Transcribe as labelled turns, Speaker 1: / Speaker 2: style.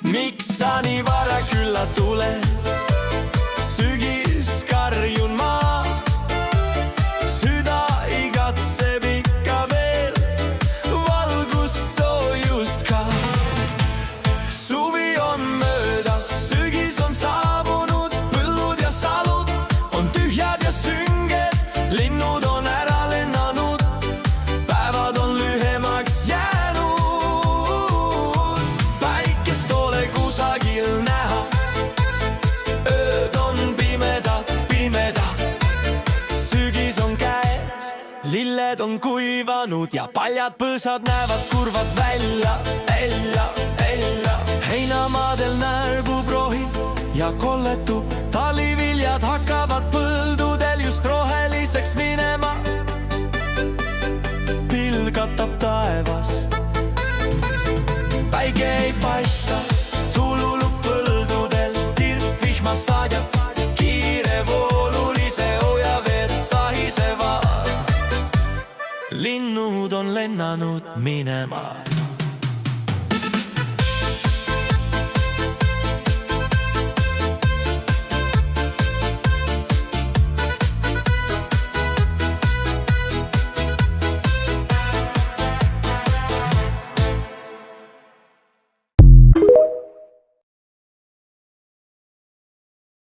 Speaker 1: miks sa nii vara külla tuled? Sügis karjun ma, süda igatseb ikka veel valgust, soojust ka. Suvi on möödas, sügis on saabunud, põllud ja salud on tühjad ja sünged, linnud on ära lennanud, päevad on lühemaks jäänud, päikest ole kusagil näha, ööd on pimedad, pimedad. Sügis on käes, lilled on kuivanud ja paljad põõsad näevad kurvad välja, välja, välja. Heinamaadel närbub rohi ja kolletub, taliviljad hakkavad põldudel just roheliseks minema. Pilgatab taevast, päike ei paista, tululub põldudel, tirp vihma saadjab, kiirevoolulise hoojaveed sahisevad. Linnud on lennanud minema.